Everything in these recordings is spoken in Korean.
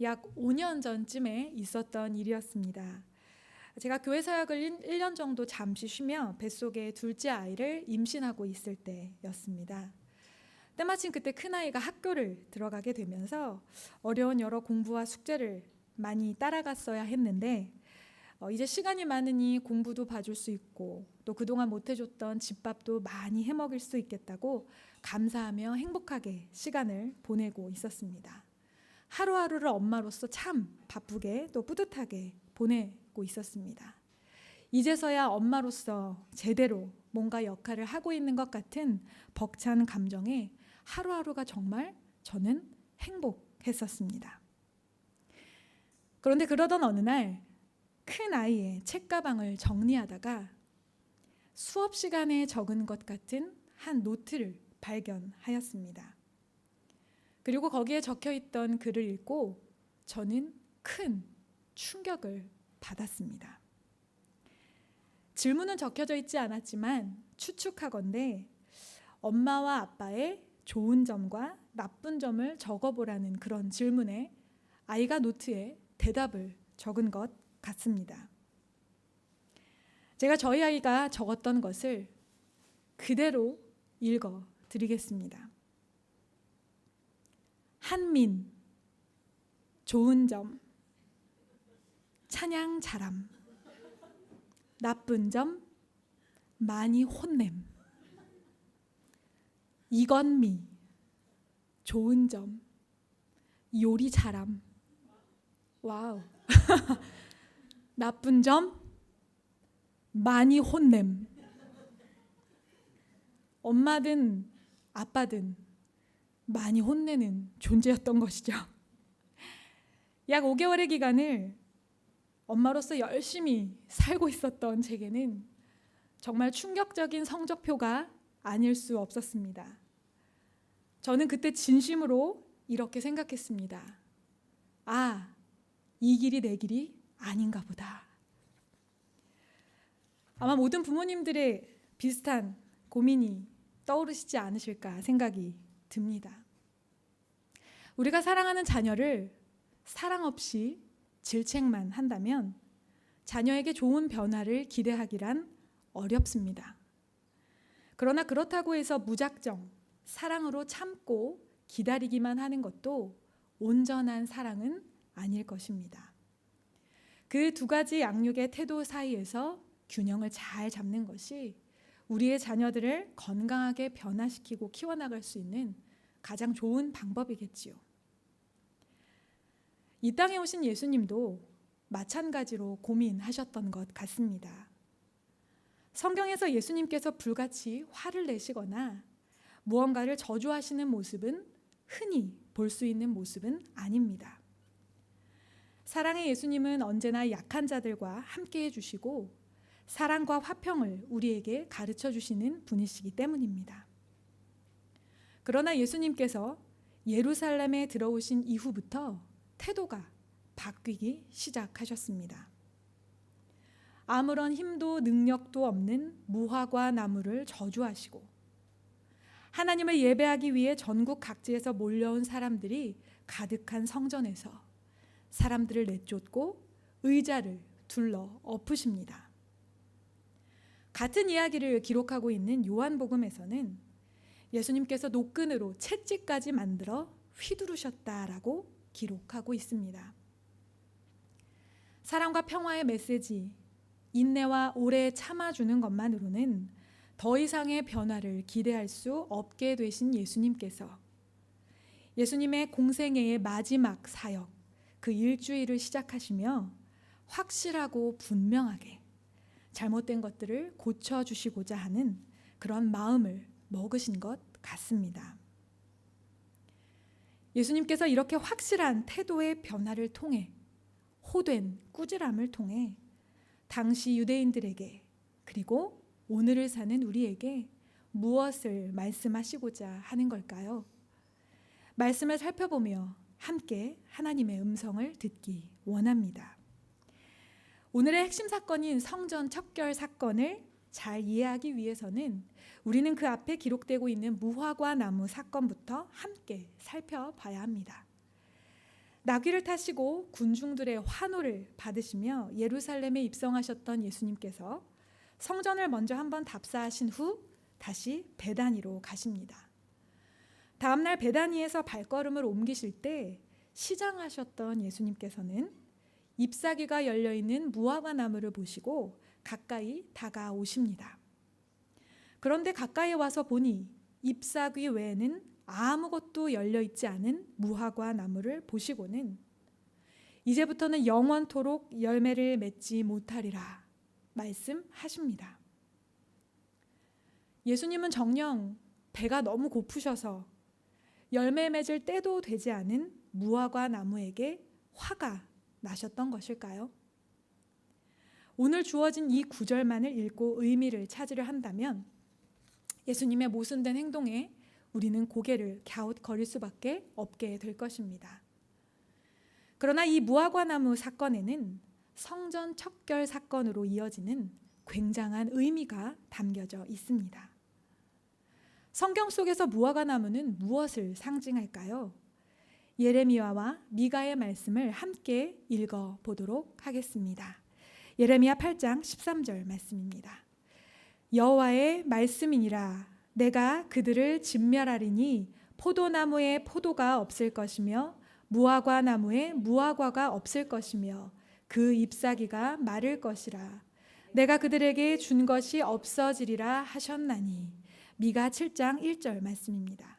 약 5년 전쯤에 있었던 일이었습니다. 제가 교회 사역을 1년 정도 잠시 쉬며 뱃속에 둘째 아이를 임신하고 있을 때였습니다. 때마침 그때 큰아이가 학교를 들어가게 되면서 어려운 여러 공부와 숙제를 많이 따라갔어야 했는데 이제 시간이 많으니 공부도 봐줄 수 있고 또 그동안 못해줬던 집밥도 많이 해먹일 수 있겠다고 감사하며 행복하게 시간을 보내고 있었습니다. 하루하루를 엄마로서 참 바쁘게 또 뿌듯하게 보내고 있었습니다. 이제서야 엄마로서 제대로 뭔가 역할을 하고 있는 것 같은 벅찬 감정에 하루하루가 정말 저는 행복했었습니다. 그런데 그러던 어느 날 큰 아이의 책가방을 정리하다가 수업 시간에 적은 것 같은 한 노트를 발견하였습니다. 그리고 거기에 적혀있던 글을 읽고 저는 큰 충격을 받았습니다. 질문은 적혀져 있지 않았지만 추측하건대 엄마와 아빠의 좋은 점과 나쁜 점을 적어보라는 그런 질문에 아이가 노트에 대답을 적은 것 같습니다. 제가 저희 아이가 적었던 것을 그대로 읽어 드리겠습니다. 한민, 좋은 점, 찬양 잘함, 나쁜 점, 많이 혼냄. 이건미, 좋은 점, 요리 잘함. 와우. 나쁜 점, 많이 혼냄. 엄마든 아빠든 많이 혼내는 존재였던 것이죠. 약 5개월의 기간을 엄마로서 열심히 살고 있었던 제게는 정말 충격적인 성적표가 아닐 수 없었습니다. 저는 그때 진심으로 이렇게 생각했습니다. 아, 이 길이 내 길이 아닌가 보다. 아마 모든 부모님들의 비슷한 고민이 떠오르시지 않으실까 생각이 듭니다. 우리가 사랑하는 자녀를 사랑 없이 질책만 한다면 자녀에게 좋은 변화를 기대하기란 어렵습니다. 그러나 그렇다고 해서 무작정 사랑으로 참고 기다리기만 하는 것도 온전한 사랑은 아닐 것입니다. 그 두 가지 양육의 태도 사이에서 균형을 잘 잡는 것이 우리의 자녀들을 건강하게 변화시키고 키워나갈 수 있는 가장 좋은 방법이겠지요. 이 땅에 오신 예수님도 마찬가지로 고민하셨던 것 같습니다. 성경에서 예수님께서 불같이 화를 내시거나 무언가를 저주하시는 모습은 흔히 볼 수 있는 모습은 아닙니다. 사랑의 예수님은 언제나 약한 자들과 함께 해주시고 사랑과 화평을 우리에게 가르쳐 주시는 분이시기 때문입니다. 그러나 예수님께서 예루살렘에 들어오신 이후부터 태도가 바뀌기 시작하셨습니다. 아무런 힘도 능력도 없는 무화과 나무를 저주하시고 하나님을 예배하기 위해 전국 각지에서 몰려온 사람들이 가득한 성전에서 사람들을 내쫓고 의자를 둘러 엎으십니다. 같은 이야기를 기록하고 있는 요한복음에서는 예수님께서 노끈으로 채찍까지 만들어 휘두르셨다라고 기록하고 있습니다. 사랑과 평화의 메시지, 인내와 오래 참아주는 것만으로는 더 이상의 변화를 기대할 수 없게 되신 예수님께서 예수님의 공생애의 마지막 사역, 그 일주일을 시작하시며 확실하고 분명하게 잘못된 것들을 고쳐주시고자 하는 그런 마음을 먹으신 것 같습니다. 예수님께서 이렇게 확실한 태도의 변화를 통해 호된 꾸지람을 통해 당시 유대인들에게 그리고 오늘을 사는 우리에게 무엇을 말씀하시고자 하는 걸까요? 말씀을 살펴보며 함께 하나님의 음성을 듣기 원합니다. 오늘의 핵심 사건인 성전 척결 사건을 잘 이해하기 위해서는 우리는 그 앞에 기록되고 있는 무화과 나무 사건부터 함께 살펴봐야 합니다. 나귀를 타시고 군중들의 환호를 받으시며 예루살렘에 입성하셨던 예수님께서 성전을 먼저 한번 답사하신 후 다시 베다니로 가십니다. 다음날 베다니에서 발걸음을 옮기실 때 시장하셨던 예수님께서는 잎사귀가 열려있는 무화과 나무를 보시고 가까이 다가오십니다. 그런데 가까이 와서 보니 잎사귀 외에는 아무것도 열려있지 않은 무화과 나무를 보시고는 이제부터는 영원토록 열매를 맺지 못하리라 말씀하십니다. 예수님은 정녕 배가 너무 고프셔서 열매 맺을 때도 되지 않은 무화과 나무에게 화가 나셨던 것일까요? 오늘 주어진 이 구절만을 읽고 의미를 찾으려 한다면 예수님의 모순된 행동에 우리는 고개를 갸웃거릴 수밖에 없게 될 것입니다. 그러나 이 무화과 나무 사건에는 성전 척결 사건으로 이어지는 굉장한 의미가 담겨져 있습니다. 성경 속에서 무화과 나무는 무엇을 상징할까요? 예레미야와 미가의 말씀을 함께 읽어보도록 하겠습니다. 예레미야 8장 13절 말씀입니다. 여호와의 말씀이니라. 내가 그들을 진멸하리니 포도나무에 포도가 없을 것이며 무화과 나무에 무화과가 없을 것이며 그 잎사귀가 마를 것이라. 내가 그들에게 준 것이 없어지리라 하셨나니. 미가 7장 1절 말씀입니다.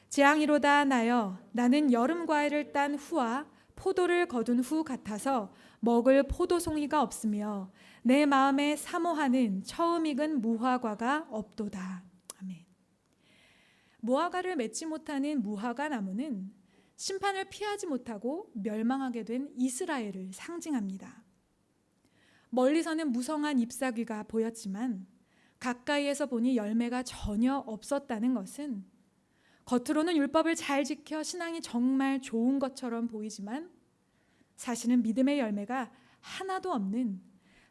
재앙이로다 나여 나는 여름 과일을 딴 후와 포도를 거둔 후 같아서 먹을 포도송이가 없으며 내 마음에 사모하는 처음 익은 무화과가 없도다. 아멘. 무화과를 맺지 못하는 무화과 나무는 심판을 피하지 못하고 멸망하게 된 이스라엘을 상징합니다. 멀리서는 무성한 잎사귀가 보였지만 가까이에서 보니 열매가 전혀 없었다는 것은 겉으로는 율법을 잘 지켜 신앙이 정말 좋은 것처럼 보이지만 사실은 믿음의 열매가 하나도 없는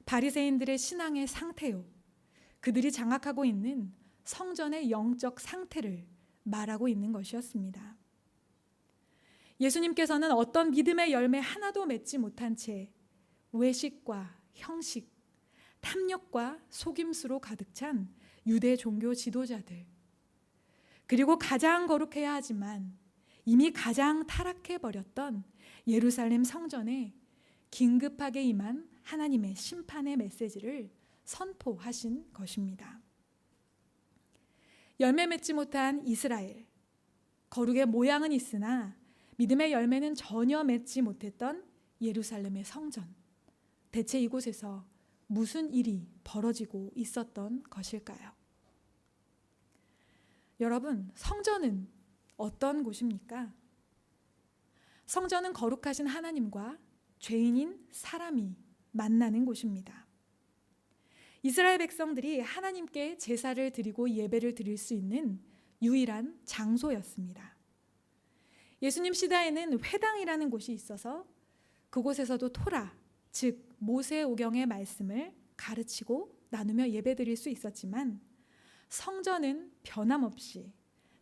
바리새인들의 신앙의 상태요, 그들이 장악하고 있는 성전의 영적 상태를 말하고 있는 것이었습니다. 예수님께서는 어떤 믿음의 열매 하나도 맺지 못한 채 외식과 형식, 탐욕과 속임수로 가득 찬 유대 종교 지도자들, 그리고 가장 거룩해야 하지만 이미 가장 타락해버렸던 예루살렘 성전에 긴급하게 임한 하나님의 심판의 메시지를 선포하신 것입니다. 열매 맺지 못한 이스라엘, 거룩의 모양은 있으나 믿음의 열매는 전혀 맺지 못했던 예루살렘의 성전, 대체 이곳에서 무슨 일이 벌어지고 있었던 것일까요? 여러분, 성전은 어떤 곳입니까? 성전은 거룩하신 하나님과 죄인인 사람이 만나는 곳입니다. 이스라엘 백성들이 하나님께 제사를 드리고 예배를 드릴 수 있는 유일한 장소였습니다. 예수님 시대에는 회당이라는 곳이 있어서 그곳에서도 토라, 즉 모세오경의 말씀을 가르치고 나누며 예배드릴 수 있었지만 성전은 변함없이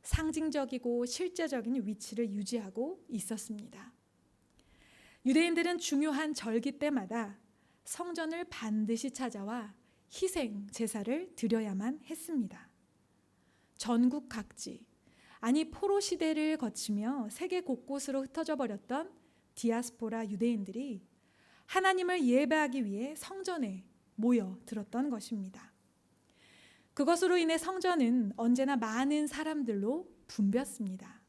상징적이고 실제적인 위치를 유지하고 있었습니다. 유대인들은 중요한 절기 때마다 성전을 반드시 찾아와 희생 제사를 드려야만 했습니다. 전국 각지, 아니 포로 시대를 거치며 세계 곳곳으로 흩어져 버렸던 디아스포라 유대인들이 하나님을 예배하기 위해 성전에 모여들었던 것입니다. 그것으로 인해 성전은 언제나 많은 사람들로 붐볐습니다.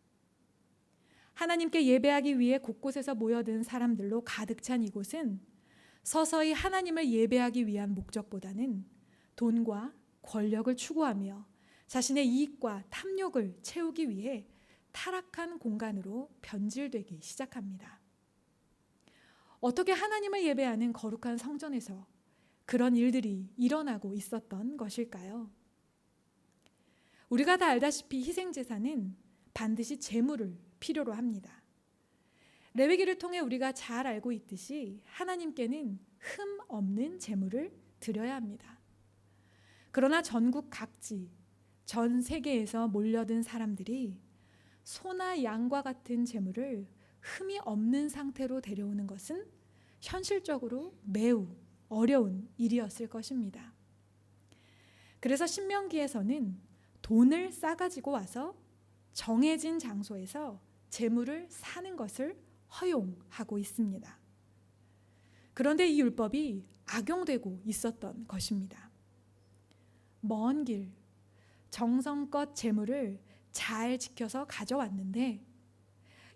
하나님께 예배하기 위해 곳곳에서 모여든 사람들로 가득 찬 이곳은 서서히 하나님을 예배하기 위한 목적보다는 돈과 권력을 추구하며 자신의 이익과 탐욕을 채우기 위해 타락한 공간으로 변질되기 시작합니다. 어떻게 하나님을 예배하는 거룩한 성전에서 그런 일들이 일어나고 있었던 것일까요? 우리가 다 알다시피 희생제사는 반드시 제물을 필요로 합니다. 레위기를 통해 우리가 잘 알고 있듯이 하나님께는 흠 없는 제물을 드려야 합니다. 그러나 전국 각지, 전 세계에서 몰려든 사람들이 소나 양과 같은 제물을 흠이 없는 상태로 데려오는 것은 현실적으로 매우 어려운 일이었을 것입니다. 그래서 신명기에서는 돈을 싸가지고 와서 정해진 장소에서 재물을 사는 것을 허용하고 있습니다. 그런데 이 율법이 악용되고 있었던 것입니다. 먼 길, 정성껏 재물을 잘 지켜서 가져왔는데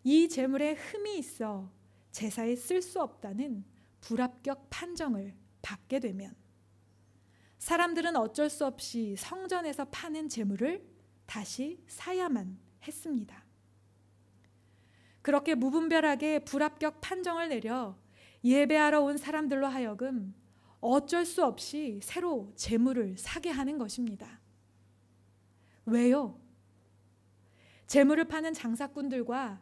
이 재물에 흠이 있어 제사에 쓸 수 없다는 불합격 판정을 받게 되면 사람들은 어쩔 수 없이 성전에서 파는 재물을 다시 사야만 했습니다. 그렇게 무분별하게 불합격 판정을 내려 예배하러 온 사람들로 하여금 어쩔 수 없이 새로 재물을 사게 하는 것입니다. 왜요? 재물을 파는 장사꾼들과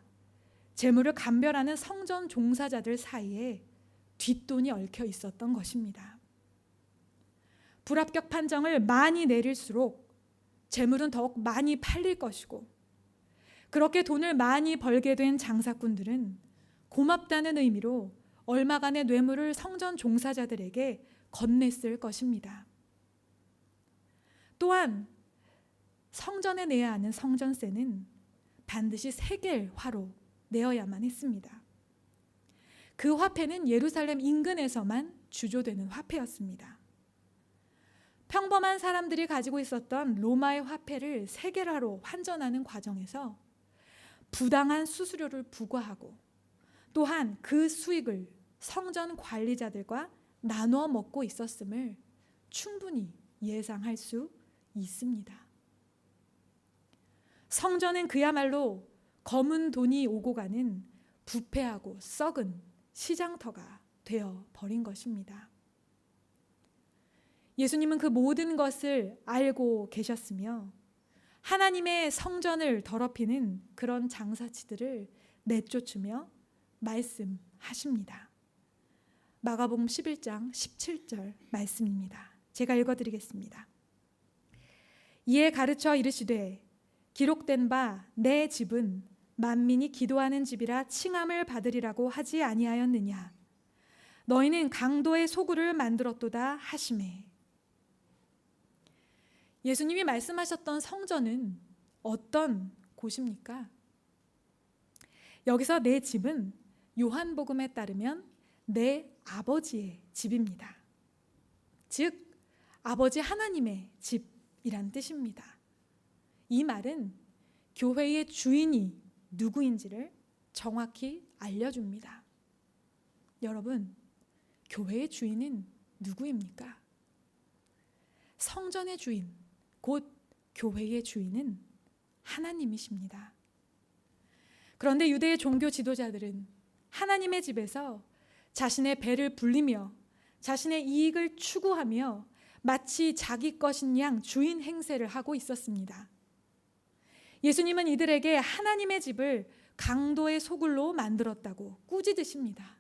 재물을 감별하는 성전 종사자들 사이에 뒷돈이 얽혀 있었던 것입니다. 불합격 판정을 많이 내릴수록 재물은 더욱 많이 팔릴 것이고, 그렇게 돈을 많이 벌게 된 장사꾼들은 고맙다는 의미로 얼마간의 뇌물을 성전 종사자들에게 건넸을 것입니다. 또한 성전에 내야 하는 성전세는 반드시 세겔화로 내어야만 했습니다. 그 화폐는 예루살렘 인근에서만 주조되는 화폐였습니다. 평범한 사람들이 가지고 있었던 로마의 화폐를 세겔화로 환전하는 과정에서 부당한 수수료를 부과하고 또한 그 수익을 성전 관리자들과 나누어 먹고 있었음을 충분히 예상할 수 있습니다. 성전은 그야말로 검은 돈이 오고 가는 부패하고 썩은 시장터가 되어 버린 것입니다. 예수님은 그 모든 것을 알고 계셨으며 하나님의 성전을 더럽히는 그런 장사치들을 내쫓으며 말씀하십니다. 마가복음 11장 17절 말씀입니다. 제가 읽어드리겠습니다. 이에 가르쳐 이르시되 기록된 바 내 집은 만민이 기도하는 집이라 칭함을 받으리라고 하지 아니하였느냐. 너희는 강도의 소굴을 만들었도다 하시매. 예수님이 말씀하셨던 성전은 어떤 곳입니까? 여기서 내 집은 요한복음에 따르면 내 아버지의 집입니다. 즉 아버지 하나님의 집이란 뜻입니다. 이 말은 교회의 주인이 누구인지를 정확히 알려줍니다. 여러분, 교회의 주인은 누구입니까? 성전의 주인, 곧 교회의 주인은 하나님이십니다. 그런데 유대의 종교 지도자들은 하나님의 집에서 자신의 배를 불리며 자신의 이익을 추구하며 마치 자기 것인 양 주인 행세를 하고 있었습니다. 예수님은 이들에게 하나님의 집을 강도의 소굴로 만들었다고 꾸짖으십니다.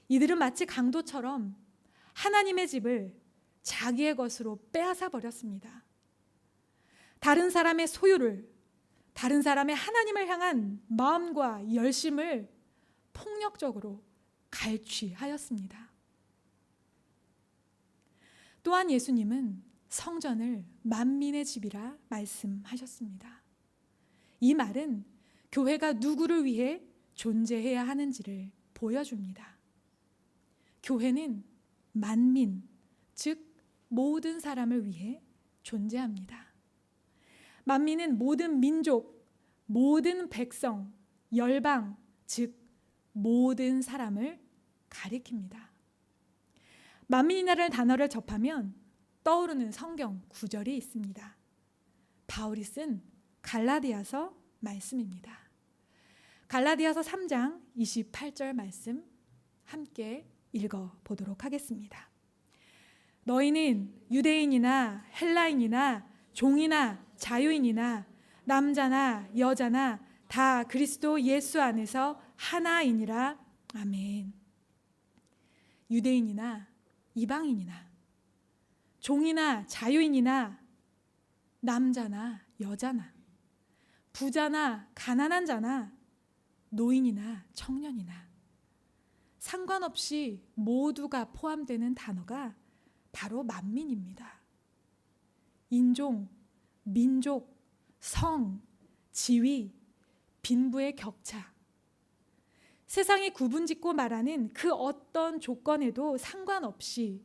이들은 마치 강도처럼 하나님의 집을 자기의 것으로 빼앗아 버렸습니다. 다른 사람의 소유를, 다른 사람의 하나님을 향한 마음과 열심을 폭력적으로 갈취하였습니다. 또한 예수님은 성전을 만민의 집이라 말씀하셨습니다. 이 말은 교회가 누구를 위해 존재해야 하는지를 보여줍니다. 교회는 만민, 즉 모든 사람을 위해 존재합니다. 만민은 모든 민족, 모든 백성, 열방, 즉 모든 사람을 가리킵니다. 만민이라는 단어를 접하면 떠오르는 성경 구절이 있습니다. 바울이 쓴 갈라디아서 말씀입니다. 갈라디아서 3장 28절 말씀 함께 읽어보도록 하겠습니다. 너희는 유대인이나 헬라인이나 종이나 자유인이나 남자나 여자나 다 그리스도 예수 안에서 하나이니라. 아멘. 유대인이나 이방인이나 종이나 자유인이나 남자나 여자나 부자나 가난한 자나 노인이나 청년이나 상관없이 모두가 포함되는 단어가 바로 만민입니다. 인종, 민족, 성, 지위, 빈부의 격차, 세상이 구분짓고 말하는 그 어떤 조건에도 상관없이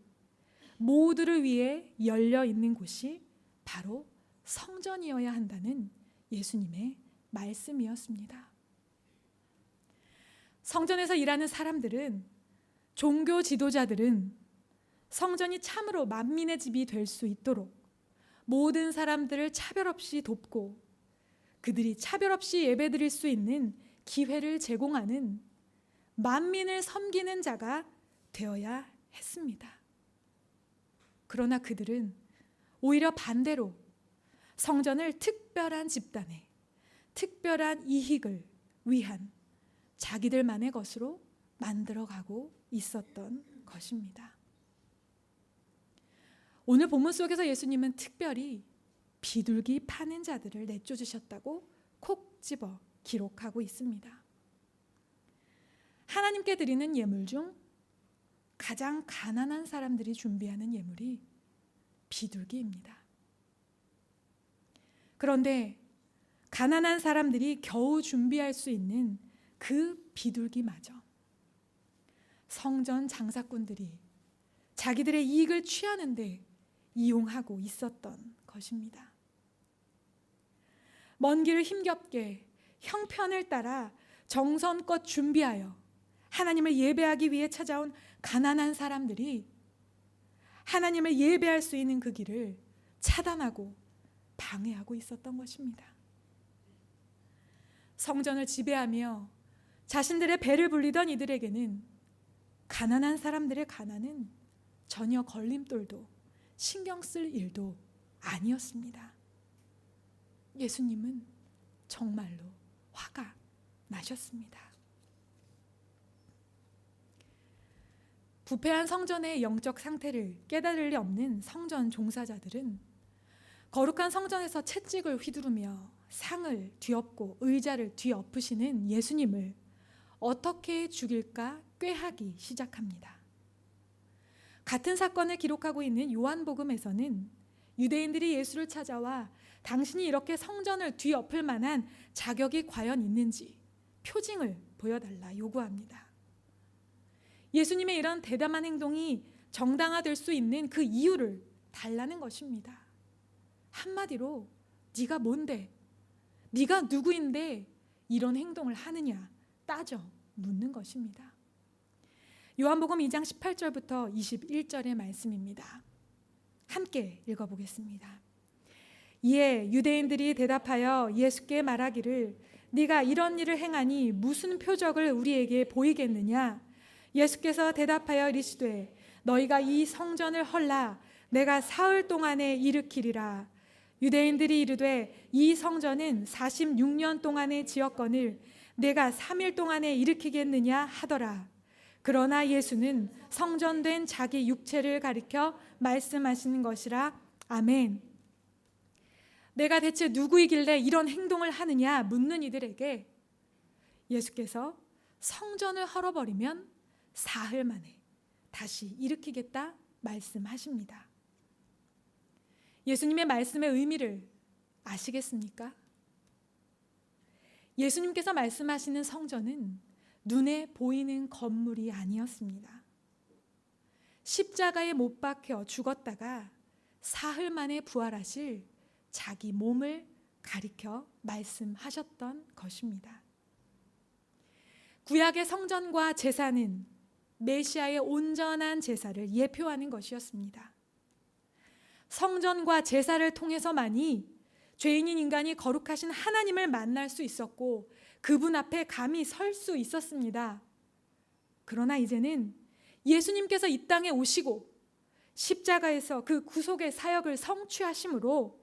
모두를 위해 열려 있는 곳이 바로 성전이어야 한다는 예수님의 말씀이었습니다. 성전에서 일하는 사람들은, 종교 지도자들은 성전이 참으로 만민의 집이 될 수 있도록 모든 사람들을 차별 없이 돕고 그들이 차별 없이 예배드릴 수 있는 기회를 제공하는 만민을 섬기는 자가 되어야 했습니다. 그러나 그들은 오히려 반대로 성전을 특별한 집단의 특별한 이익을 위한 자기들만의 것으로 만들어가고 있었던 것입니다. 오늘 본문 속에서 예수님은 특별히 비둘기 파는 자들을 내쫓으셨다고 콕 집어 기록하고 있습니다. 하나님께 드리는 예물 중 가장 가난한 사람들이 준비하는 예물이 비둘기입니다. 그런데 가난한 사람들이 겨우 준비할 수 있는 그 비둘기마저 성전 장사꾼들이 자기들의 이익을 취하는데 이용하고 있었던 것입니다. 먼 길을 힘겹게 형편을 따라 정성껏 준비하여 하나님을 예배하기 위해 찾아온 가난한 사람들이 하나님을 예배할 수 있는 그 길을 차단하고 방해하고 있었던 것입니다. 성전을 지배하며 자신들의 배를 불리던 이들에게는 가난한 사람들의 가난은 전혀 걸림돌도 신경 쓸 일도 아니었습니다. 예수님은 정말로 화가 나셨습니다. 부패한 성전의 영적 상태를 깨달을 리 없는 성전 종사자들은 거룩한 성전에서 채찍을 휘두르며 상을 뒤엎고 의자를 뒤엎으시는 예수님을 어떻게 죽일까 꾀하기 시작합니다. 같은 사건을 기록하고 있는 요한복음에서는 유대인들이 예수를 찾아와 당신이 이렇게 성전을 뒤엎을 만한 자격이 과연 있는지 표징을 보여달라 요구합니다. 예수님의 이런 대담한 행동이 정당화될 수 있는 그 이유를 달라는 것입니다. 한마디로 네가 뭔데? 네가 누구인데 이런 행동을 하느냐 따져 묻는 것입니다. 요한복음 2장 18절부터 21절의 말씀입니다. 함께 읽어보겠습니다. 이에 유대인들이 대답하여 예수께 말하기를 네가 이런 일을 행하니 무슨 표적을 우리에게 보이겠느냐? 예수께서 대답하여 이르시되 너희가 이 성전을 헐라 내가 사흘 동안에 일으키리라. 유대인들이 이르되 이 성전은 46년 동안에 지었거늘 내가 3일 동안에 일으키겠느냐 하더라. 그러나 예수는 성전된 자기 육체를 가리켜 말씀하시는 것이라. 아멘. 내가 대체 누구이길래 이런 행동을 하느냐 묻는 이들에게 예수께서 성전을 헐어버리면 사흘 만에 다시 일으키겠다 말씀하십니다. 예수님의 말씀의 의미를 아시겠습니까? 예수님께서 말씀하시는 성전은 눈에 보이는 건물이 아니었습니다. 십자가에 못 박혀 죽었다가 사흘 만에 부활하실 자기 몸을 가리켜 말씀하셨던 것입니다. 구약의 성전과 제사는 메시아의 온전한 제사를 예표하는 것이었습니다. 성전과 제사를 통해서만이 죄인인 인간이 거룩하신 하나님을 만날 수 있었고 그분 앞에 감히 설 수 있었습니다. 그러나 이제는 예수님께서 이 땅에 오시고 십자가에서 그 구속의 사역을 성취하심으로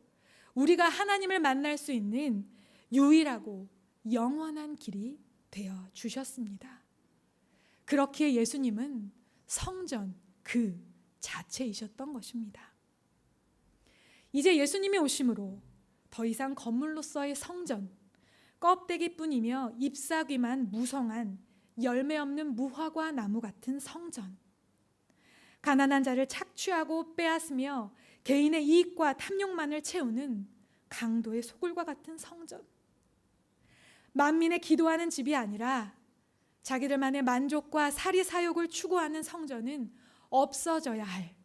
우리가 하나님을 만날 수 있는 유일하고 영원한 길이 되어 주셨습니다. 그렇기에 예수님은 성전 그 자체이셨던 것입니다. 이제 예수님이 오심으로 더 이상 건물로서의 성전, 껍데기뿐이며 잎사귀만 무성한 열매 없는 무화과 나무 같은 성전, 가난한 자를 착취하고 빼앗으며 개인의 이익과 탐욕만을 채우는 강도의 소굴과 같은 성전, 만민의 기도하는 집이 아니라 자기들만의 만족과 사리사욕을 추구하는 성전은 없어져야 할,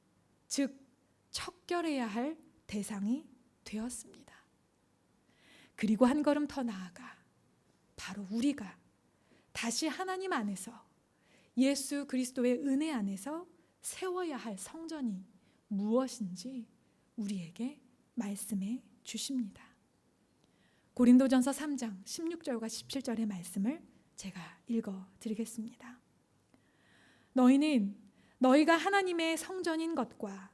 즉 척결해야 할 대상이 되었습니다. 그리고 한 걸음 더 나아가 바로 우리가 다시 하나님 안에서, 예수 그리스도의 은혜 안에서 세워야 할 성전이 무엇인지 우리에게 말씀해 주십니다. 고린도전서 3장 16절과 17절의 말씀을 제가 읽어 드리겠습니다. 너희는 너희가 하나님의 성전인 것과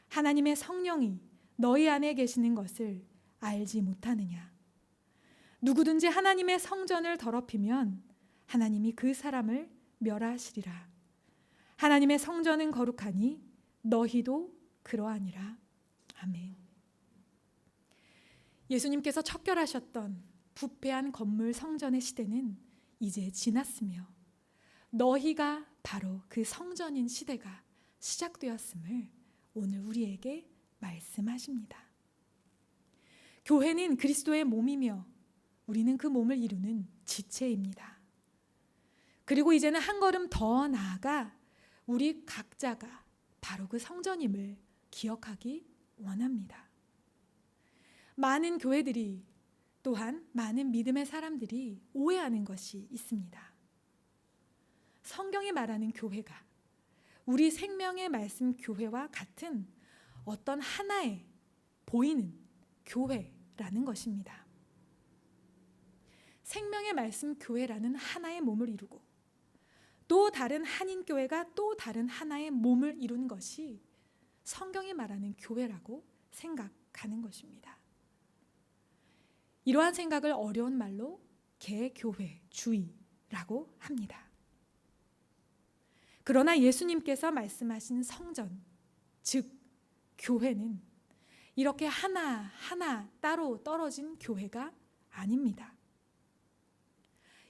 하나님의 성령이 너희 안에 계시는 것을 알지 못하느냐? 누구든지 하나님의 성전을 더럽히면 하나님이 그 사람을 멸하시리라. 하나님의 성전은 거룩하니 너희도 그러하니라. 아멘. 예수님께서 척결하셨던 부패한 건물 성전의 시대는 이제 지났으며 너희가 바로 그 성전인 시대가 시작되었음을 오늘 우리에게 말씀하십니다. 교회는 그리스도의 몸이며 우리는 그 몸을 이루는 지체입니다. 그리고 이제는 한 걸음 더 나아가 우리 각자가 바로 그 성전임을 기억하기 원합니다. 많은 교회들이, 또한 많은 믿음의 사람들이 오해하는 것이 있습니다. 성경이 말하는 교회가 우리 생명의 말씀 교회와 같은 어떤 하나의 보이는 교회라는 것입니다. 생명의 말씀 교회라는 하나의 몸을 이루고 또 다른 한인교회가 또 다른 하나의 몸을 이룬 것이 성경이 말하는 교회라고 생각하는 것입니다. 이러한 생각을 어려운 말로 개교회주의라고 합니다. 그러나 예수님께서 말씀하신 성전, 즉 교회는 이렇게 하나하나 따로 떨어진 교회가 아닙니다.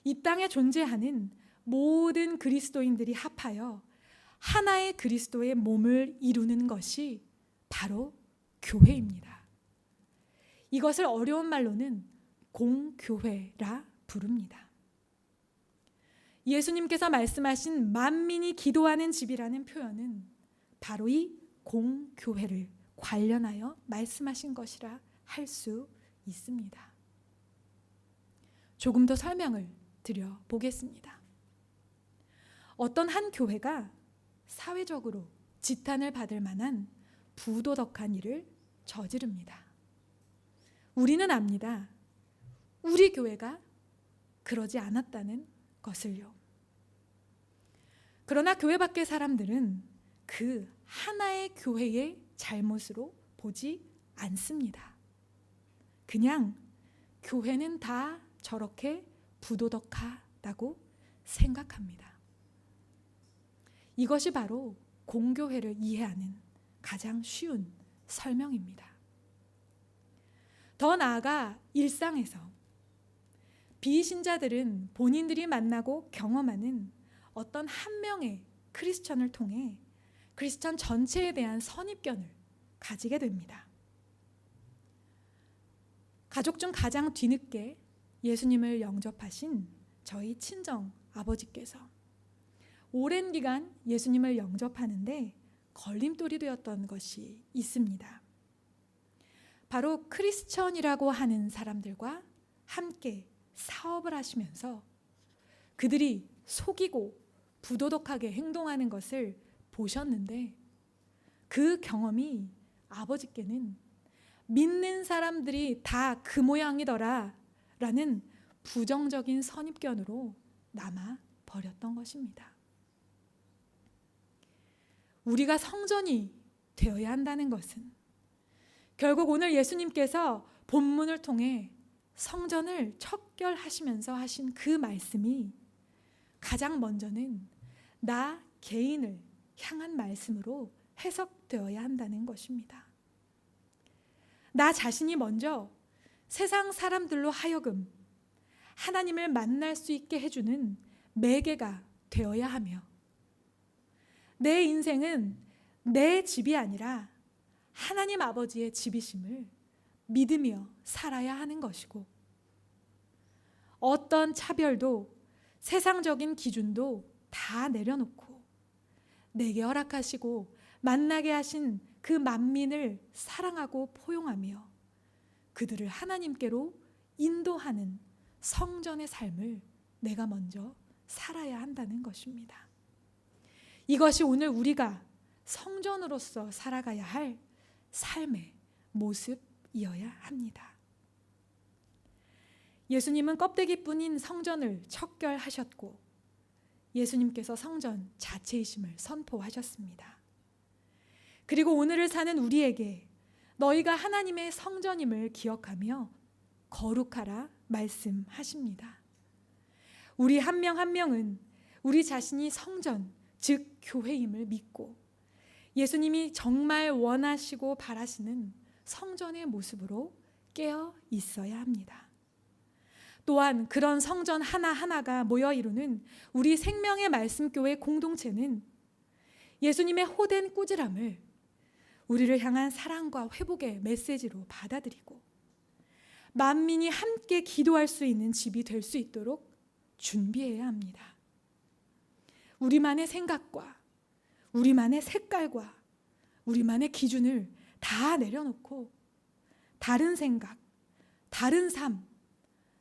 이 땅에 존재하는 모든 그리스도인들이 합하여 하나의 그리스도의 몸을 이루는 것이 바로 교회입니다. 이것을 어려운 말로는 공교회라 부릅니다. 예수님께서 말씀하신 만민이 기도하는 집이라는 표현은 바로 이 공교회를 관련하여 말씀하신 것이라 할 수 있습니다. 조금 더 설명을 드려보겠습니다. 어떤 한 교회가 사회적으로 지탄을 받을 만한 부도덕한 일을 저지릅니다. 우리는 압니다. 우리 교회가 그러지 않았다는 것을요. 그러나 교회 밖의 사람들은 그 하나의 교회의 잘못으로 보지 않습니다. 그냥 교회는 다 저렇게 부도덕하다고 생각합니다. 이것이 바로 공교회를 이해하는 가장 쉬운 설명입니다. 더 나아가 일상에서 비신자들은 본인들이 만나고 경험하는 어떤 한 명의 크리스천을 통해 크리스천 전체에 대한 선입견을 가지게 됩니다. 가족 중 가장 뒤늦게 예수님을 영접하신 저희 친정 아버지께서 오랜 기간 예수님을 영접하는데 걸림돌이 되었던 것이 있습니다. 바로 크리스천이라고 하는 사람들과 함께 사업을 하시면서 그들이 속이고 부도덕하게 행동하는 것을 보셨는데 그 경험이 아버지께는 믿는 사람들이 다 그 모양이더라 라는 부정적인 선입견으로 남아 버렸던 것입니다. 우리가 성전이 되어야 한다는 것은 결국 오늘 예수님께서 본문을 통해 성전을 척결하시면서 하신 그 말씀이 가장 먼저는 나 개인을 향한 말씀으로 해석되어야 한다는 것입니다. 나 자신이 먼저 세상 사람들로 하여금 하나님을 만날 수 있게 해주는 매개가 되어야 하며, 내 인생은 내 집이 아니라 하나님 아버지의 집이심을 믿으며 살아야 하는 것이고, 어떤 차별도 세상적인 기준도 다 내려놓고 내게 허락하시고 만나게 하신 그 만민을 사랑하고 포용하며 그들을 하나님께로 인도하는 성전의 삶을 내가 먼저 살아야 한다는 것입니다. 이것이 오늘 우리가 성전으로서 살아가야 할 삶의 모습이어야 합니다. 예수님은 껍데기뿐인 성전을 척결하셨고 예수님께서 성전 자체이심을 선포하셨습니다. 그리고 오늘을 사는 우리에게 너희가 하나님의 성전임을 기억하며 거룩하라 말씀하십니다. 우리 한 명 한 명은 우리 자신이 성전, 즉 교회임을 믿고 예수님이 정말 원하시고 바라시는 성전의 모습으로 깨어 있어야 합니다. 또한 그런 성전 하나하나가 모여 이루는 우리 생명의 말씀교회 공동체는 예수님의 호된 꾸지람을 우리를 향한 사랑과 회복의 메시지로 받아들이고 만민이 함께 기도할 수 있는 집이 될 수 있도록 준비해야 합니다. 우리만의 생각과 우리만의 색깔과 우리만의 기준을 다 내려놓고 다른 생각, 다른 삶,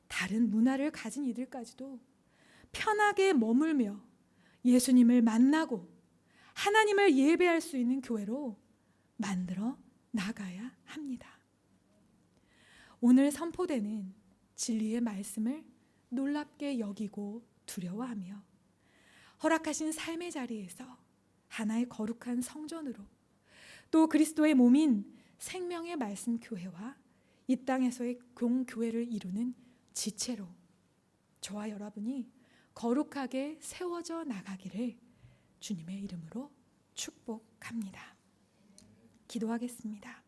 다른 문화를 가진 이들까지도 편하게 머물며 예수님을 만나고 하나님을 예배할 수 있는 교회로 만들어 나가야 합니다. 오늘 선포되는 진리의 말씀을 놀랍게 여기고 두려워하며 허락하신 삶의 자리에서 하나의 거룩한 성전으로 또 그리스도의 몸인 생명의 말씀 교회와 이 땅에서의 공교회를 이루는 지체로 저와 여러분이 거룩하게 세워져 나가기를 주님의 이름으로 축복합니다. 기도하겠습니다.